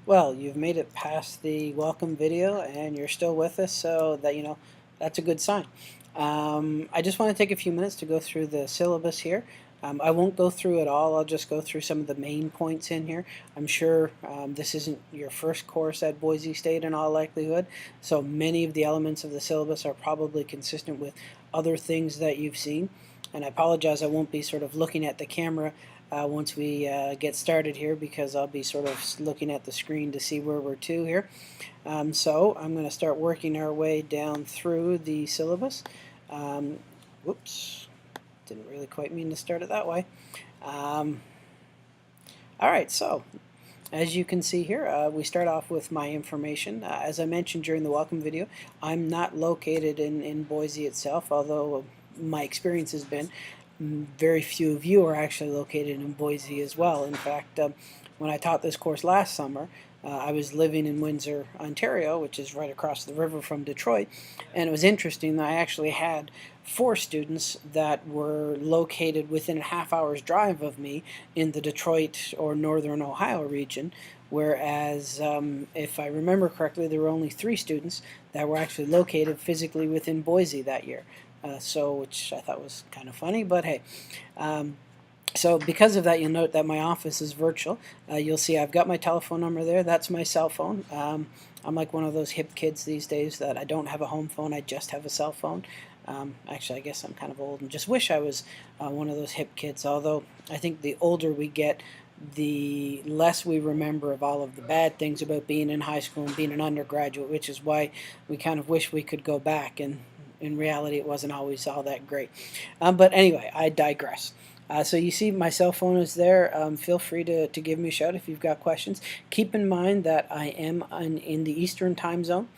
Well, you've made it past the welcome video and you're still with us, so that's a good sign. I just want to take a few minutes to go through the syllabus here. I won't go through it all, I'll just go through some of the main points in here. I'm sure this isn't your first course at Boise State in all likelihood, so many of the elements of the syllabus are probably consistent with other things that you've seen. And I apologize, I won't be sort of looking at the camera once we get started here, because I'll be sort of looking at the screen to see where we're to here. So I'm going to start working our way down through the syllabus. Whoops, didn't really quite mean to start it that way. Alright, so as you can see here, we start off with my information. As I mentioned during the welcome video, I'm not located in Boise itself, although my experience has been very few of you are actually located in Boise as well. In fact, when I taught this course last summer, I was living in Windsor, Ontario, which is right across the river from Detroit, and it was interesting that I actually had 4 students that were located within a half-hour's drive of me in the Detroit or Northern Ohio region, whereas if I remember correctly, there were only 3 students that were actually located physically within Boise that year. Which I thought was kind of funny, but hey. So because of that, you'll note that my office is virtual. You'll see I've got my telephone number there. That's my cell phone. I'm like one of those hip kids these days that I don't have a home phone, I just have a cell phone. Actually, I guess I'm kind of old and just wish I was one of those hip kids, although I think the older we get, the less we remember of all of the bad things about being in high school and being an undergraduate, which is why we kind of wish we could go back, and in reality it wasn't always all that great. But anyway, I digress. So you see my cell phone is there. Feel free to give me a shout if you've got questions. Keep in mind that I am in the Eastern time zone.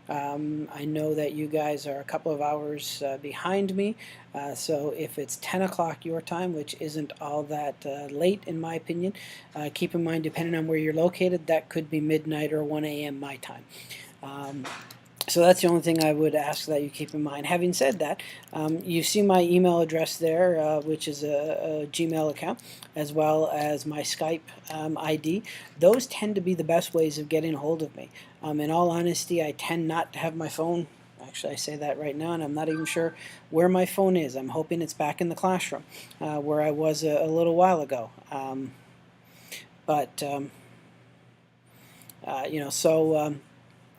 I know that you guys are a couple of hours behind me, so if it's 10 o'clock your time, which isn't all that late in my opinion, keep in mind, depending on where you're located, that could be midnight or 1 a.m. my time. So that's the only thing I would ask that you keep in mind. Having said that, you see my email address there, which is a Gmail account, as well as my Skype ID. Those tend to be the best ways of getting a hold of me. In all honesty, I tend not to have my phone. Actually, I say that right now, and I'm not even sure where my phone is. I'm hoping it's back in the classroom, where I was a little while ago.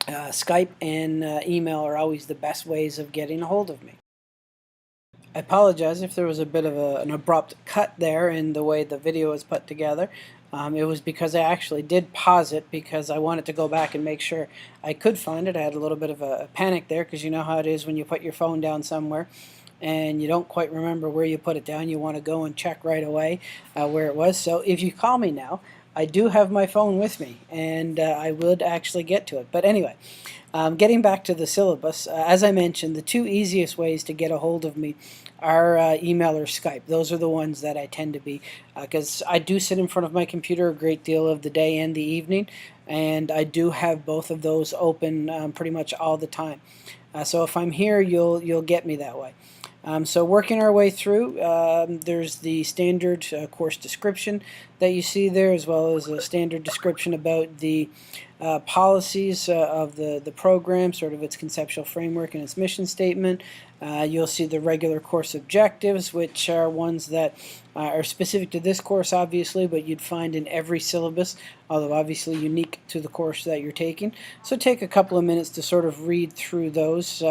Skype and email are always the best ways of getting a hold of me. I apologize if there was a bit of an abrupt cut there in the way the video was put together. It was because I actually did pause it because I wanted to go back and make sure I could find it. I had a little bit of a panic there, because you know how it is when you put your phone down somewhere and you don't quite remember where you put it down. You want to go and check right away where it was. So if you call me now, I do have my phone with me, and I would actually get to it. But anyway, getting back to the syllabus, as I mentioned, the 2 easiest ways to get a hold of me are email or Skype. Those are the ones that I tend to be, because I do sit in front of my computer a great deal of the day and the evening, and I do have both of those open pretty much all the time. So if I'm here, you'll get me that way. So working our way through, there's the standard course description that you see there, as well as a standard description about the policies of the program, sort of its conceptual framework and its mission statement. You'll see the regular course objectives, which are ones that are specific to this course, obviously, but you'd find in every syllabus, although obviously unique to the course that you're taking. So take a couple of minutes to sort of read through those,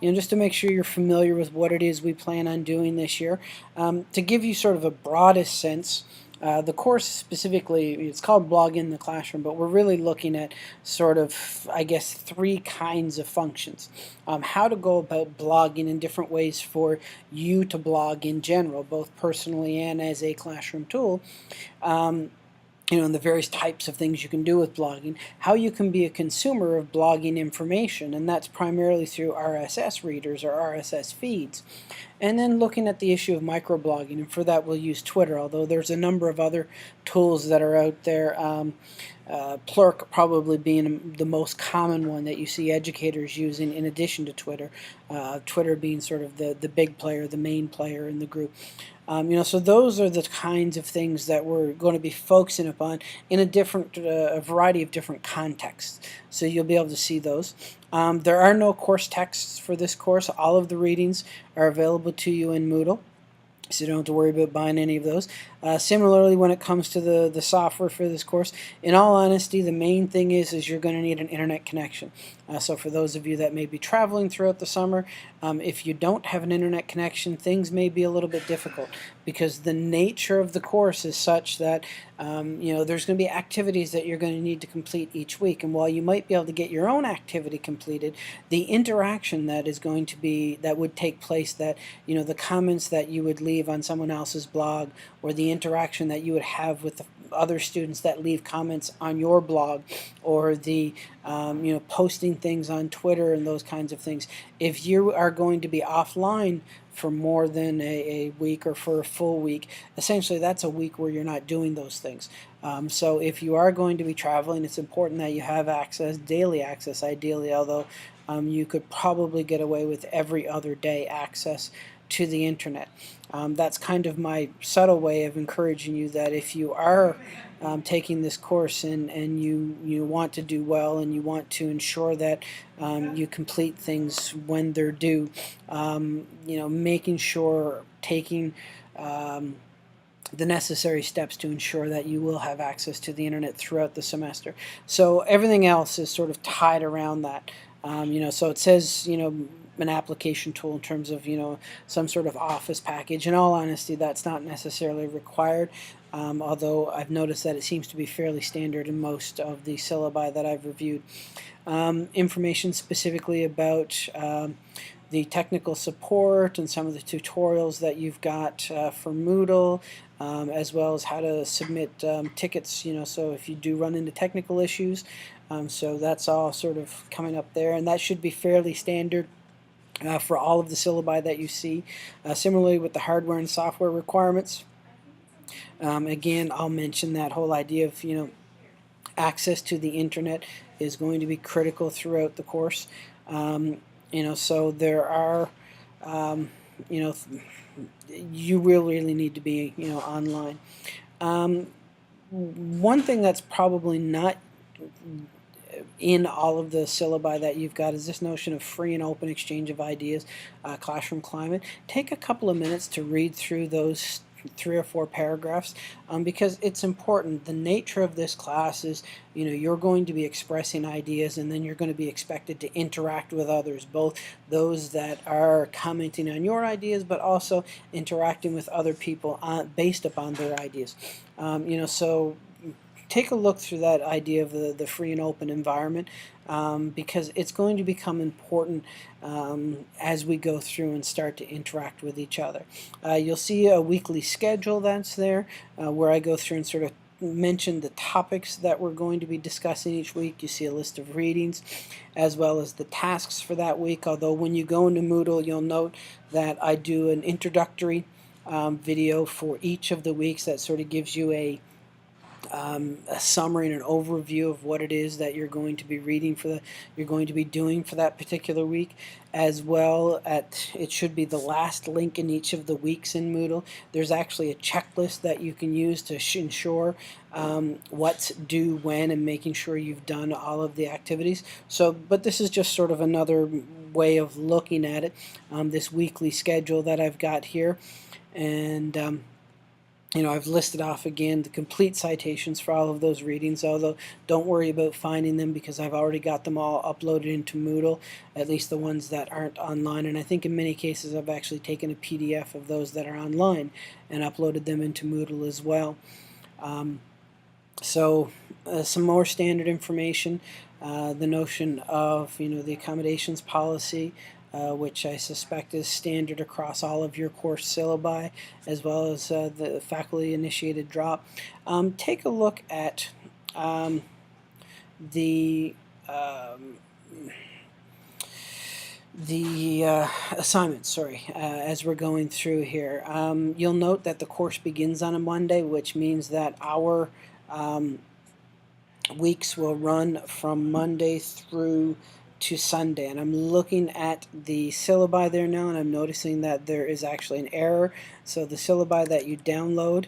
just to make sure you're familiar with what it is we plan on doing this year. To give you sort of a broadest sense, the course specifically, it's called Blog in the Classroom, but we're really looking at sort of, I guess, 3 kinds of functions. How to go about blogging in different ways for you to blog in general, both personally and as a classroom tool. And the various types of things you can do with blogging, how you can be a consumer of blogging information, and that's primarily through RSS readers or RSS feeds. And then looking at the issue of microblogging, and for that we'll use Twitter, although there's a number of other tools that are out there. Plurk probably being the most common one that you see educators using in addition to Twitter. Twitter being sort of the big player, the main player in the group. So those are the kinds of things that we're going to be focusing upon in a variety of different contexts. So you'll be able to see those. There are no course texts for this course. All of the readings are available to you in Moodle, so you don't have to worry about buying any of those. Similarly, when it comes to the software for this course, in all honesty, the main thing is you're going to need an internet connection. So for those of you that may be traveling throughout the summer, if you don't have an internet connection, things may be a little bit difficult, because the nature of the course is such that there's going to be activities that you're going to need to complete each week. And while you might be able to get your own activity completed, the interaction that would take place, that the comments that you would leave on someone else's blog, or the interaction that you would have with the other students that leave comments on your blog, or the posting things on Twitter and those kinds of things. If you are going to be offline for more than a week, or for a full week, essentially that's a week where you're not doing those things. So if you are going to be traveling, it's important that you have access, daily access ideally, although you could probably get away with every other day access to the internet. That's kind of my subtle way of encouraging you that if you are taking this course and you want to do well, and you want to ensure that you complete things when they're due, making sure taking the necessary steps to ensure that you will have access to the internet throughout the semester. So everything else is sort of tied around that. So it says, an application tool in terms of, some sort of office package. In all honesty, that's not necessarily required, although I've noticed that it seems to be fairly standard in most of the syllabi that I've reviewed. Information specifically about the technical support and some of the tutorials that you've got for Moodle, as well as how to submit tickets, so if you do run into technical issues. So that's all sort of coming up there, and that should be fairly standard for all of the syllabi that you see. Similarly with the hardware and software requirements, again, I'll mention that whole idea of, access to the internet is going to be critical throughout the course. So there are, you really need to be, online. One thing that's probably not in all of the syllabi that you've got is this notion of free and open exchange of ideas, classroom climate. Take a couple of minutes to read through those 3 or 4 paragraphs, because it's important. The nature of this class is, you're going to be expressing ideas, and then you're going to be expected to interact with others, both those that are commenting on your ideas, but also interacting with other people based upon their ideas. So take a look through that idea of the free and open environment, because it's going to become important as we go through and start to interact with each other. You'll see a weekly schedule that's there, where I go through and sort of mention the topics that we're going to be discussing each week. You see a list of readings as well as the tasks for that week, although when you go into Moodle, you'll note that I do an introductory video for each of the weeks that sort of gives you a summary and an overview of what it is that you're going to be reading you're going to be doing for that particular week, as well. It should be the last link in each of the weeks in Moodle. There's actually a checklist that you can use to ensure what's due when, and making sure you've done all of the activities. But this is just sort of another way of looking at it, this weekly schedule that I've got here. And I've listed off again the complete citations for all of those readings, although don't worry about finding them, because I've already got them all uploaded into Moodle, at least the ones that aren't online. And I think in many cases I've actually taken a PDF of those that are online and uploaded them into Moodle as well. Some more standard information, the notion of the accommodations policy, which I suspect is standard across all of your course syllabi, as well as the faculty-initiated drop. Take a look at the assignments, as we're going through here. You'll note that the course begins on a Monday, which means that our weeks will run from Monday through to Sunday, and I'm looking at the syllabi there now, and I'm noticing that there is actually an error. So the syllabi that you download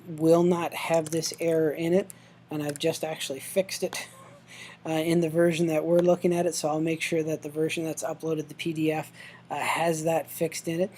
will not have this error in it, and I've just actually fixed it in the version that we're looking at it, so I'll make sure that the version that's uploaded the PDF has that fixed in it.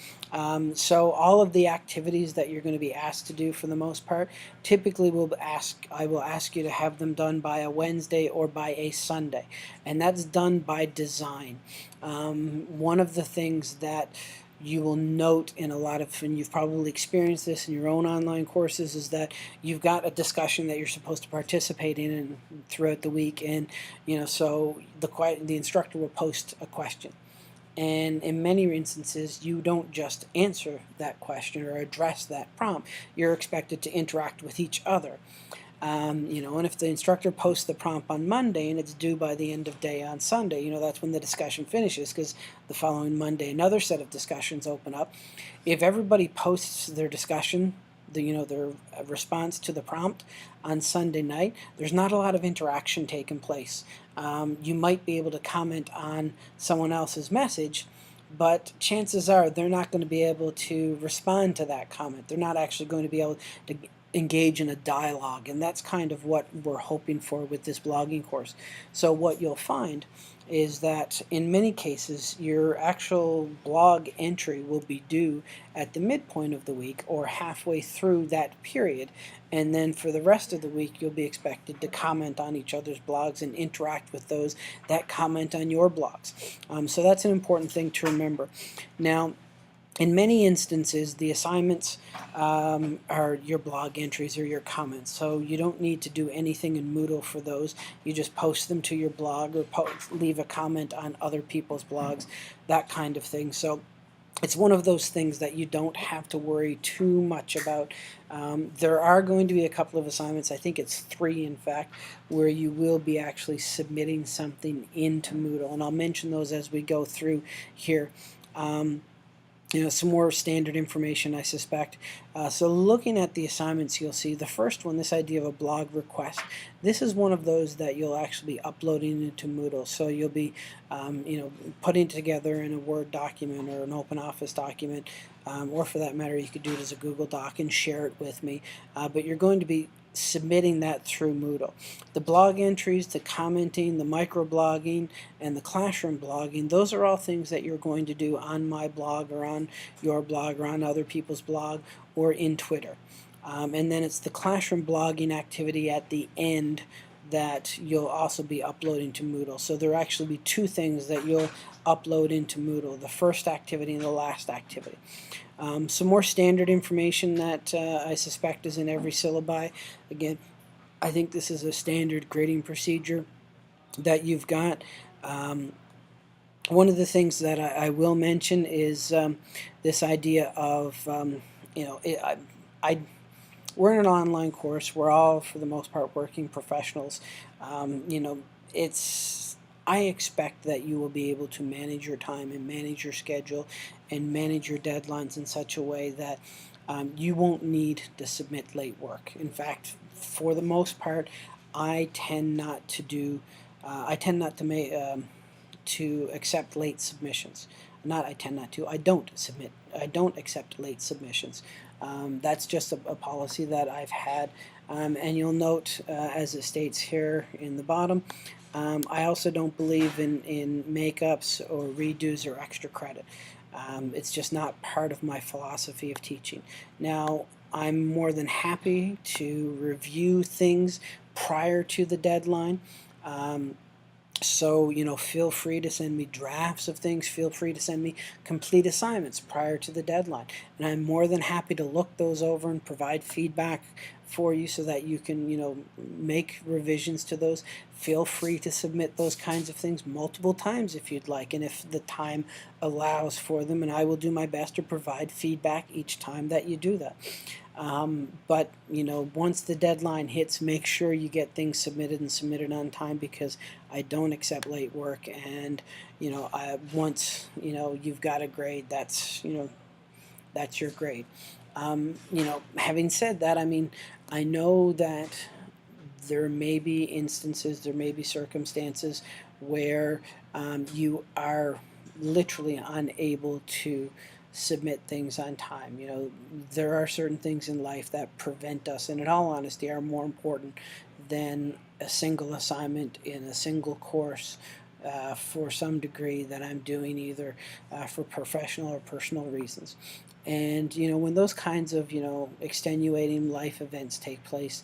So all of the activities that you're going to be asked to do, for the most part, typically I will ask you to have them done by a Wednesday or by a Sunday, and that's done by design. One of the things that you will note in a lot of, and you've probably experienced this in your own online courses, is that you've got a discussion that you're supposed to participate in throughout the week, and so the instructor will post a question, and in many instances you don't just answer that question or address that prompt. You're expected to interact with each other. And if the instructor posts the prompt on Monday and it's due by the end of day on Sunday, that's when the discussion finishes, because the following Monday another set of discussions open up. If everybody posts their discussion, their response to the prompt on Sunday night, there's not a lot of interaction taking place. You might be able to comment on someone else's message, but chances are they're not going to be able to respond to that comment. They're not actually going to be able to engage in a dialogue, and that's kind of what we're hoping for with this blogging course. So what you'll find is that in many cases your actual blog entry will be due at the midpoint of the week or halfway through that period, and then for the rest of the week you'll be expected to comment on each other's blogs and interact with those that comment on your blogs. So that's an important thing to remember. Now, in many instances, the assignments are your blog entries or your comments, so you don't need to do anything in Moodle for those. You just post them to your blog or leave a comment on other people's blogs, that kind of thing. So it's one of those things that you don't have to worry too much about. There are going to be a couple of assignments, I think it's 3 in fact, where you will be actually submitting something into Moodle, and I'll mention those as we go through here. Some more standard information, I suspect. So looking at the assignments, you'll see the first one, this idea of a blog request. This is one of those that you'll actually be uploading into Moodle. So you'll be, putting together in a Word document or an OpenOffice document, or for that matter, you could do it as a Google Doc and share it with me. But you're going to be submitting that through Moodle. The blog entries, the commenting, the microblogging, and the classroom blogging, those are all things that you're going to do on my blog or on your blog or on other people's blog or in Twitter. And then it's the classroom blogging activity at the end that you'll also be uploading to Moodle. So there will actually be 2 things that you'll upload into Moodle, the first activity and the last activity. Some more standard information that I suspect is in every syllabi. Again, I think this is a standard grading procedure that you've got. One of the things that I will mention is this idea of, we're in an online course. We're all, for the most part, working professionals. I expect that you will be able to manage your time and manage your schedule and manage your deadlines in such a way that you won't need to submit late work. In fact, for the most part, I tend not to accept late submissions. I don't accept late submissions. That's just a policy that I've had, and you'll note, as it states here in the bottom, I also don't believe in makeups or redos or extra credit. It's just not part of my philosophy of teaching. Now, I'm more than happy to review things prior to the deadline. So, feel free to send me drafts of things. Feel free to send me complete assignments prior to the deadline. And I'm more than happy to look those over and provide feedback for you so that you can, make revisions to those. Feel free to submit those kinds of things multiple times if you'd like, and if the time allows for them, and I will do my best to provide feedback each time that you do that. But once the deadline hits, make sure you get things submitted and submitted on time, because I don't accept late work. And once you've got a grade, that's your grade. Having said that, I know that there may be instances, there may be circumstances where you are literally unable to submit things on time. You know, there are certain things in life that prevent us, and in all honesty are more important than a single assignment in a single course for some degree that I'm doing either for professional or personal reasons. And you know, when those kinds of, you know, extenuating life events take place,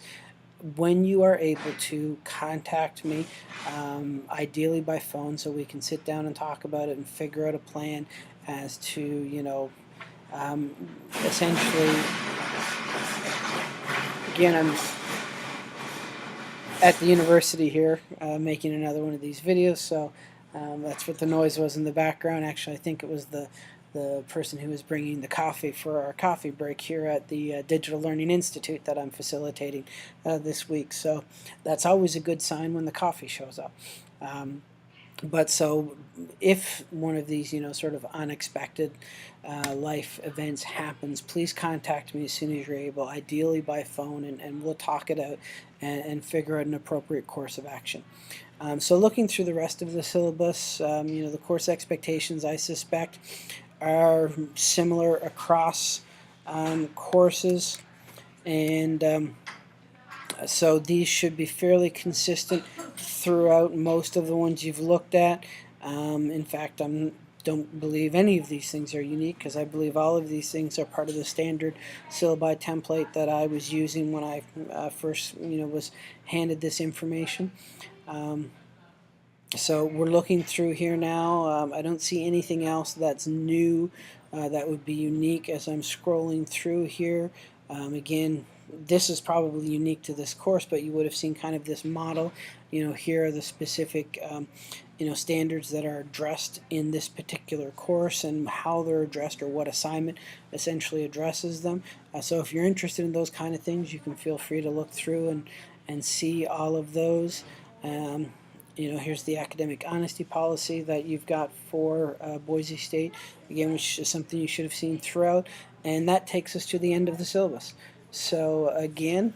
when you are able to contact me, ideally by phone, so we can sit down and talk about it and figure out a plan as to, you know, essentially, again, I'm at the university here making another one of these videos, so that's what the noise was in the background. Actually, I think it was the person who was bringing the coffee for our coffee break here at the Digital Learning Institute that I'm facilitating this week. So that's always a good sign when the coffee shows up. But so if one of these, you know, sort of unexpected life events happens, please contact me as soon as you're able, ideally by phone, and we'll talk it out and figure out an appropriate course of action. So looking through the rest of the syllabus, you know, the course expectations, I suspect, are similar across courses, and so these should be fairly consistent throughout most of the ones you've looked at. In fact, I don't believe any of these things are unique, because I believe all of these things are part of the standard syllabi template that I was using when I first, you know, was handed this information. So we're looking through here now. I don't see anything else that's new that would be unique as I'm scrolling through here. Again, this is probably unique to this course, but you would have seen kind of this model. You know, here are the specific you know, standards that are addressed in this particular course and how they're addressed, or what assignment essentially addresses them. So if you're interested in those kind of things, you can feel free to look through and see all of those. You know, here's the academic honesty policy that you've got for Boise State, again, which is something you should have seen throughout, and that takes us to the end of the syllabus. So again,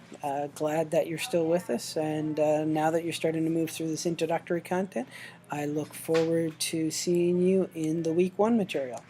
glad that you're still with us, and now that you're starting to move through this introductory content, I look forward to seeing you in the week 1 material.